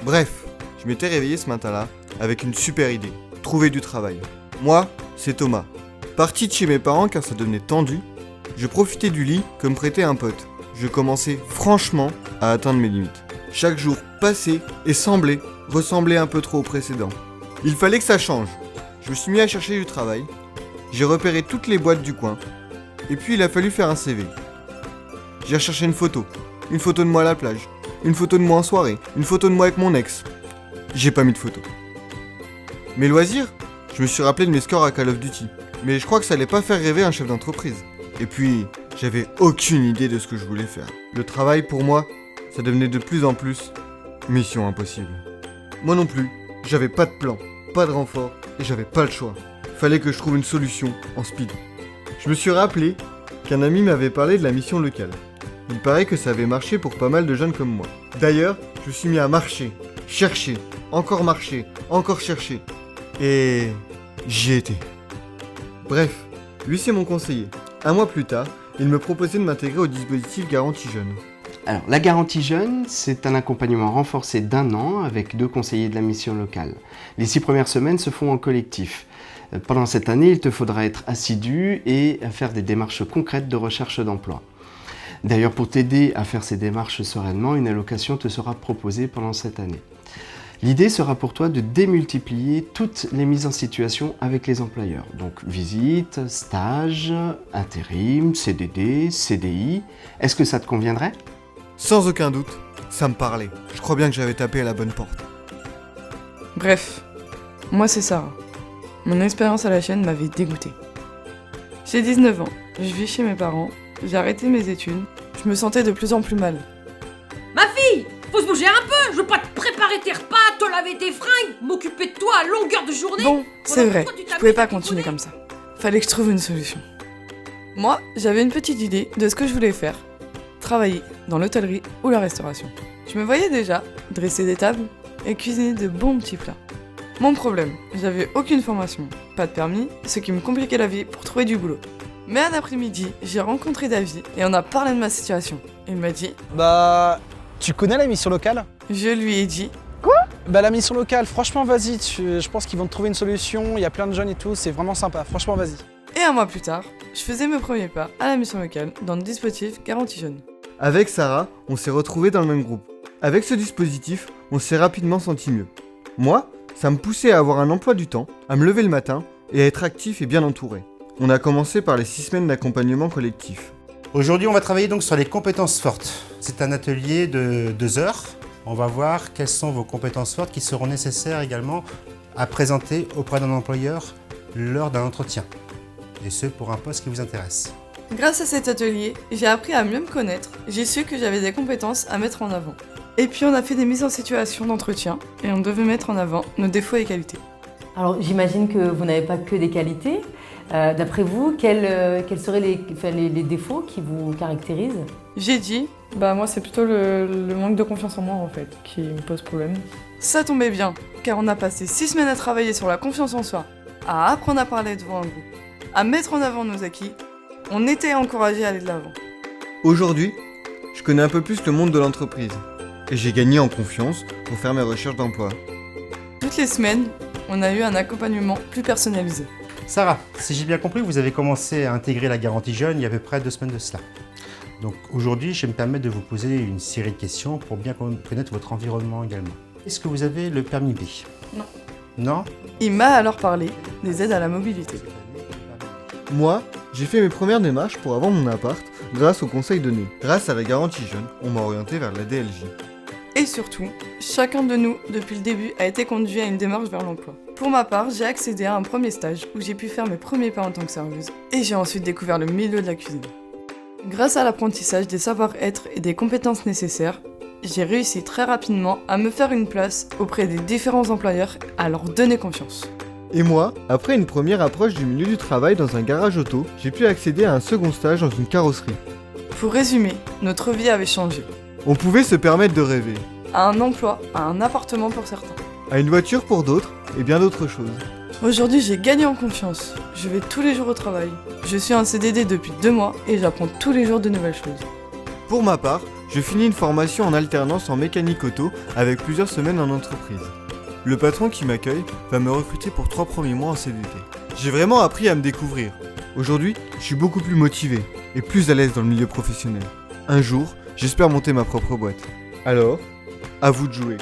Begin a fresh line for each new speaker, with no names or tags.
Bref, je m'étais réveillé ce matin-là avec une super idée. Trouver du travail. Moi, c'est Thomas. Parti de chez mes parents car ça devenait tendu, je profitais du lit que me prêtait un pote. Je commençais franchement à atteindre mes limites. Chaque jour passait et ressemblait un peu trop au précédent. Il fallait que ça change. Je me suis mis à chercher du travail. J'ai repéré toutes les boîtes du coin. Et puis il a fallu faire un CV. J'ai recherché une photo de moi à la plage, une photo de moi en soirée, une photo de moi avec mon ex. J'ai pas mis de photo. Mes loisirs, je me suis rappelé de mes scores à Call of Duty. Mais je crois que ça allait pas faire rêver un chef d'entreprise. Et puis, j'avais aucune idée de ce que je voulais faire. Le travail, pour moi, ça devenait de plus en plus mission impossible. Moi non plus, j'avais pas de plan, pas de renfort, et j'avais pas le choix. Fallait que je trouve une solution en speed. Je me suis rappelé qu'un ami m'avait parlé de la mission locale. Il paraît que ça avait marché pour pas mal de jeunes comme moi. D'ailleurs, je me suis mis à marcher, chercher, encore chercher. Et j'y étais. Bref, lui c'est mon conseiller. Un mois plus tard, il me proposait de m'intégrer au dispositif Garantie Jeune.
Alors, la garantie jeune, c'est un accompagnement renforcé d'1 an avec 2 conseillers de la mission locale. Les 6 premières semaines se font en collectif. Pendant cette année, il te faudra être assidu et faire des démarches concrètes de recherche d'emploi. D'ailleurs, pour t'aider à faire ces démarches sereinement, une allocation te sera proposée pendant cette année. L'idée sera pour toi de démultiplier toutes les mises en situation avec les employeurs. Donc visite, stage, intérim, CDD, CDI. Est-ce que ça te conviendrait ?
Sans aucun doute, ça me parlait. Je crois bien que j'avais tapé à la bonne porte.
Bref, moi c'est Sarah. Mon expérience à la chaîne m'avait dégoûtée. J'ai 19 ans, je vis chez mes parents, j'ai arrêté mes études, je me sentais de plus en plus mal.
Ma fille, faut se bouger un peu. Je veux pas te préparer tes repas, te laver tes fringues, m'occuper de toi à longueur de journée.
Bon, c'est
Pendant
vrai,
que toi, tu
je
t'amuses
pouvais pas
à
continuer
déconner.
comme ça. Fallait que je trouve une solution. Moi, j'avais une petite idée de ce que je voulais faire. Travailler dans l'hôtellerie ou la restauration. Je me voyais déjà dresser des tables et cuisiner de bons petits plats. Mon problème, j'avais aucune formation, pas de permis, ce qui me compliquait la vie pour trouver du boulot. Mais un après-midi, j'ai rencontré David et on a parlé de ma situation. Il m'a dit,
Bah, tu connais la mission locale ?
je lui ai dit,
Bah la mission locale, franchement vas-y, je pense qu'ils vont te trouver une solution, il y a plein de jeunes et tout, c'est vraiment sympa, franchement vas-y.
et un mois plus tard, je faisais mes premiers pas à la mission locale dans le dispositif Garantie Jeune.
Avec Sarah, on s'est retrouvés dans le même groupe. Avec ce dispositif, on s'est rapidement senti mieux. Moi, ça me poussait à avoir un emploi du temps, à me lever le matin et à être actif et bien entouré. On a commencé par les 6 semaines d'accompagnement collectif.
Aujourd'hui, on va travailler donc sur les compétences fortes. C'est un atelier de 2 heures. On va voir quelles sont vos compétences fortes qui seront nécessaires également à présenter auprès d'un employeur lors d'un entretien. Et ce, pour un poste qui vous intéresse.
Grâce à cet atelier, j'ai appris à mieux me connaître, j'ai su que j'avais des compétences à mettre en avant. Et puis on a fait des mises en situation d'entretien et on devait mettre en avant nos défauts et qualités.
Alors j'imagine que vous n'avez pas que des qualités. D'après vous, quels seraient les défauts qui vous caractérisent ?
J'ai dit, moi c'est plutôt le manque de confiance en moi en fait qui me pose problème. Ça tombait bien, car on a passé 6 semaines à travailler sur la confiance en soi, à apprendre à parler devant un groupe, à mettre en avant nos acquis. On était encouragés à aller de l'avant.
Aujourd'hui, je connais un peu plus le monde de l'entreprise. Et j'ai gagné en confiance pour faire mes recherches d'emploi.
Toutes les semaines, on a eu un accompagnement plus personnalisé.
Sarah, si j'ai bien compris, vous avez commencé à intégrer la garantie jeune il y a à peu près 2 semaines de cela. Donc aujourd'hui, je vais me permettre de vous poser une série de questions pour bien connaître votre environnement également. Est-ce que vous avez le permis B ?
Non.
Non ?
Il m'a alors parlé des aides à la mobilité.
Moi, j'ai fait mes premières démarches pour avoir mon appart grâce au conseil donné. Grâce à la garantie jeune, on m'a orienté vers la DLJ.
Et surtout, chacun de nous, depuis le début, a été conduit à une démarche vers l'emploi. Pour ma part, j'ai accédé à un premier stage où j'ai pu faire mes premiers pas en tant que serveuse. Et j'ai ensuite découvert le milieu de la cuisine. Grâce à l'apprentissage des savoir-être et des compétences nécessaires, j'ai réussi très rapidement à me faire une place auprès des différents employeurs et à leur donner confiance.
Et moi, après une première approche du milieu du travail dans un garage auto, j'ai pu accéder à un second stage dans une carrosserie.
Pour résumer, notre vie avait changé.
On pouvait se permettre de rêver.
À un emploi, à un appartement pour certains.
À une voiture pour d'autres, et bien d'autres choses.
Aujourd'hui, j'ai gagné en confiance. Je vais tous les jours au travail. Je suis en CDD depuis 2 mois et j'apprends tous les jours de nouvelles choses.
Pour ma part, Je finis une formation en alternance en mécanique auto avec plusieurs semaines en entreprise. Le patron qui m'accueille va me recruter pour 3 premiers mois en CDT. J'ai vraiment appris à me découvrir. Aujourd'hui, je suis beaucoup plus motivé et plus à l'aise dans le milieu professionnel. Un jour, j'espère monter ma propre boîte. Alors, à vous de jouer.